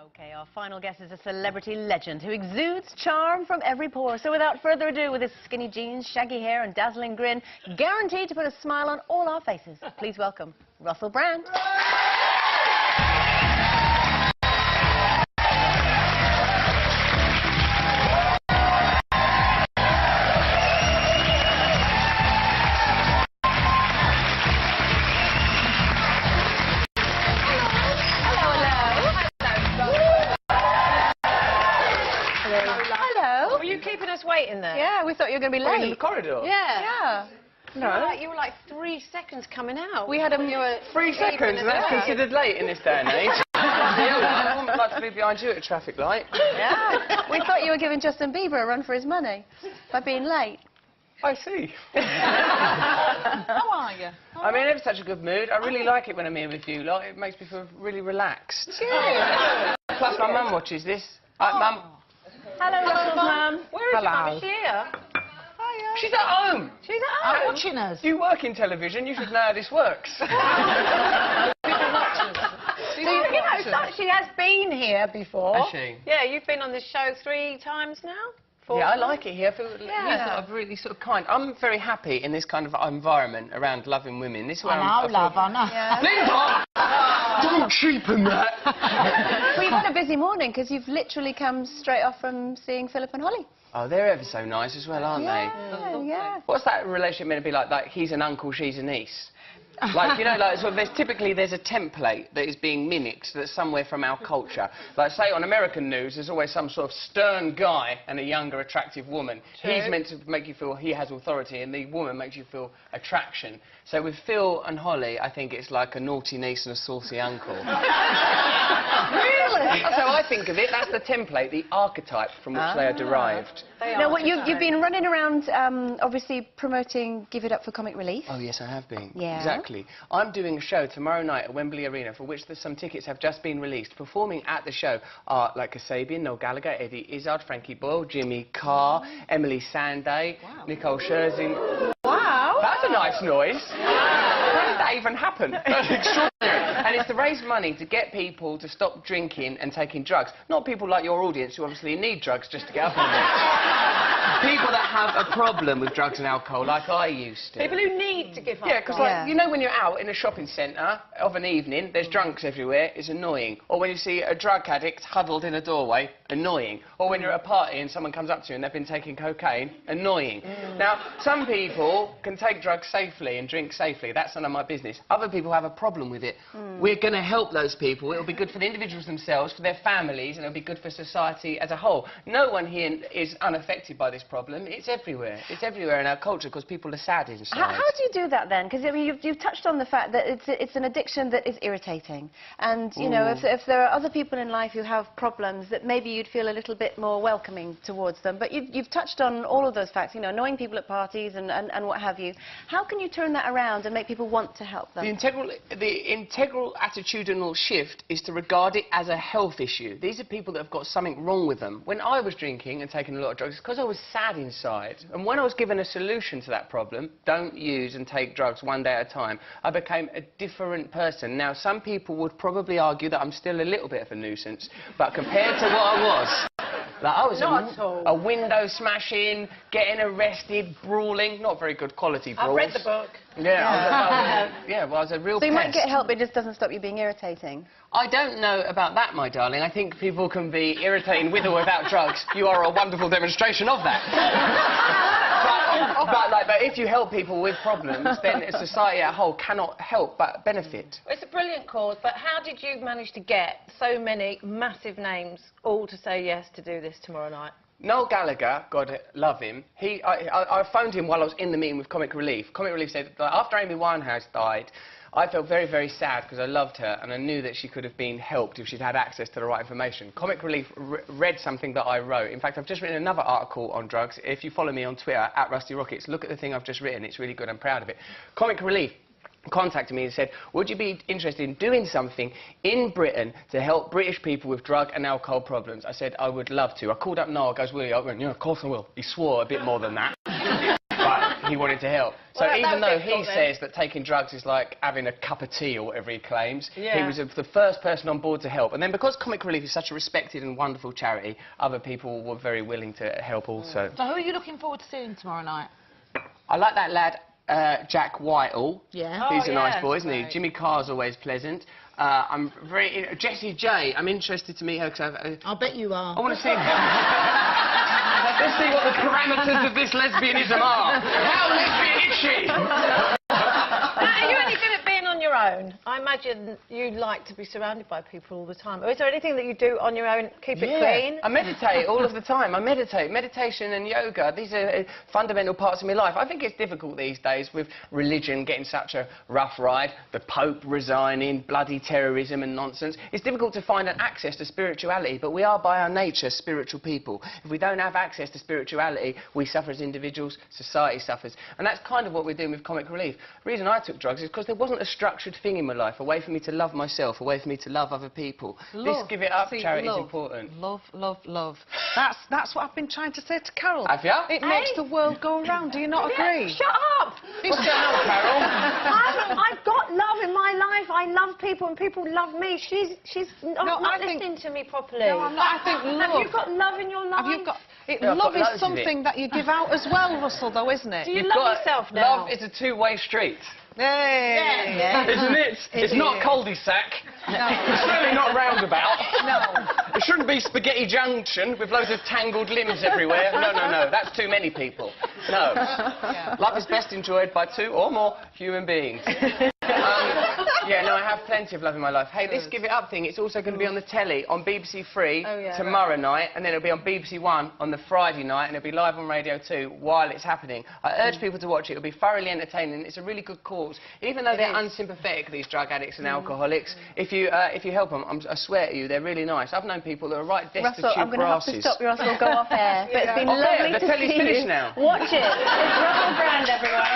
Okay, our final guest is a celebrity legend who exudes charm from every pore. So without further ado, with his skinny jeans, shaggy hair and dazzling grin, guaranteed to put a smile on all our faces, please welcome Russell Brand. Hello. Were you keeping us waiting there? Yeah, we thought you were going to be late. In the corridor? Yeah. No. You were like 3 seconds coming out. We had a... 3 seconds, and that's considered late in this day and age. I wouldn't like to be behind you at a traffic light. Yeah. We thought you were giving Justin Bieber a run for his money by being late. I see. How are you? I'm in ever such a good mood. I really like it when I'm here with you. Like, it makes me feel really relaxed. Yeah. Plus, my mum watches this. Mum. Hello, Russell's mum. Where is your mum? Is she here? Hiya. She's at home. She's at home. Watching us. You work in television. You should know how this works. She has been here before. Has she? Yeah, you've been on this show 3 times now? 4 Yeah, I times? like it here. I feel I'm really sort of kind. I'm very happy in this kind of environment around loving women. This is where I know. Yeah. Linda! Don't cheapen that! Well, you've had a busy morning because you've literally come straight off from seeing Philip and Holly. Oh, they're ever so nice as well, aren't they? Yeah. What's that relationship meant to be like? Like, he's an uncle, she's a niece? Like, you know, like, so there's a template that is being mimicked that's somewhere from our culture. Like, say, on American news, there's always some sort of stern guy and a younger, attractive woman. True. He's meant to make you feel he has authority, and the woman makes you feel attraction. So with Phil and Holly, I think it's like a naughty niece and a saucy uncle. Really? That's how I think of it. That's the template, the archetype from which they are derived. Now, what you've been running around, obviously promoting Give It Up for Comic Relief. Oh, yes, I have been. Yeah. Exactly. I'm doing a show tomorrow night at Wembley Arena, for which some tickets have just been released. Performing at the show are, like, Kasabian, Noel Gallagher, Eddie Izzard, Frankie Boyle, Jimmy Carr, Emily Sandé, Nicole Scherzinger. Wow. That's a nice noise. How did that even happen? That's extraordinary. And it's to raise money to get people to stop drinking and taking drugs. Not people like your audience who obviously need drugs just to get up on it. People that have a problem with drugs and alcohol, like I used to. People who need to give up. Yeah, because, like, you know when you're out in a shopping centre of an evening, there's drunks everywhere, it's annoying. Or when you see a drug addict huddled in a doorway, annoying. Or when you're at a party and someone comes up to you and they've been taking cocaine, annoying. Now, some people can take drugs safely and drink safely. That's none of my business. Other people have a problem with it. We're going to help those people. It'll be good for the individuals themselves, for their families, and it'll be good for society as a whole. No one here is unaffected by this problem. It's everywhere. It's everywhere in our culture because people are sad inside. How do you do that then? Because I mean, you've touched on the fact that it's an addiction that is irritating, and you know, if there are other people in life who have problems, that maybe you'd feel a little bit more welcoming towards them. But you've touched on all of those facts. You know, annoying people at parties and what have you. How can you turn that around and make people want to help them? The integral attitudinal shift is to regard it as a health issue. These are people that have got something wrong with them. When I was drinking and taking a lot of drugs, it's because I was sad inside. And when I was given a solution to that problem, don't use and take drugs one day at a time, I became a different person. Now, some people would probably argue that I'm still a little bit of a nuisance, but compared to what I was, like, I was a window smashing, getting arrested, brawling, not very good quality brawls. I've read the book. Yeah, well, I was a real So you pest. might get help, but it just doesn't stop you being irritating. I don't know about that, my darling. I think people can be irritating with or without drugs. You are a wonderful demonstration of that. but if you help people with problems, then society as a whole cannot help but benefit. It's a brilliant cause, but how did you manage to get so many massive names all to say yes to do this tomorrow night? Noel Gallagher, God love him, I phoned him while I was in the meeting with Comic Relief. Comic Relief said that after Amy Winehouse died, I felt very, very sad because I loved her and I knew that she could have been helped if she'd had access to the right information. Comic Relief read something that I wrote. In fact, I've just written another article on drugs. If you follow me on Twitter, @RustyRockets, look at the thing I've just written. It's really good. I'm proud of it. Comic Relief contacted me and said, would you be interested in doing something in Britain to help British people with drug and alcohol problems? I said, I would love to. I called up Noel, goes, will you? I went, yeah, of course I will. He swore a bit more than that. he wanted to help. So Well, that even was though difficult he then. says that taking drugs is like having a cup of tea or whatever he claims, Yeah. he was the first person on board to help. And then because Comic Relief is such a respected and wonderful charity, other people were very willing to help also. So who are you looking forward to seeing tomorrow night? I like that lad, Jack Whitehall. Yeah. He's a Oh, nice yeah, boy, isn't he? great. Jimmy Carr's always pleasant. I'm very... Jessie J, I'm interested to meet her because I'll bet you are. I want to see... Let's see what the parameters of this lesbianism are. How lesbian is she? Are you any good at being on your own? I imagine you like to be surrounded by people all the time. Or is there anything that you do on your own, keep it clean? I meditate all of the time. I meditate. Meditation and yoga, these are fundamental parts of my life. I think it's difficult these days with religion getting such a rough ride, the Pope resigning, bloody terrorism and nonsense. It's difficult to find an access to spirituality, but we are by our nature spiritual people. If we don't have access to spirituality, we suffer as individuals, society suffers. And that's kind of what we're doing with Comic Relief. The reason I took drugs is because there wasn't a structured thing in my life, a way for me to love myself, a way for me to love other people. This Give It Up charity is important. Love, love, love. That's what I've been trying to say to Carol. Have ya? It makes the world go round. Do you not agree? Shut up! What's going on, Carol? I've got love in my life. I love people and people love me. She's not I think- listening to me properly. No, I'm not. I think love. Have you got love in your life? Have you got... Yeah, I've love got loads is of something that you give out as well, Russell, though, isn't it? Do you love yourself now? Love is a two-way street. Hey! Yeah. Isn't it? It's not cul-de-sac. It's certainly not roundabout. No. It shouldn't be Spaghetti Junction with loads of tangled limbs everywhere. No, no, no. That's too many people. No. Love is best enjoyed by two or more human beings. Yeah, no, I have plenty of love in my life. Hey, this Give It Up thing, it's also going to be on the telly on BBC Three tomorrow night, and then it'll be on BBC One on the Friday night, and it'll be live on Radio 2 while it's happening. I urge people to watch it. It'll be thoroughly entertaining. It's a really good cause. Even though they're unsympathetic, these drug addicts and alcoholics, if you help them, I swear to you, they're really nice. I've known people that are right destitute Russell, I'm going to have to stop you, Russell. Go off air. But it's been Off air? lovely The to telly's see finished you. now. Watch it. It's Russell Brand, everyone.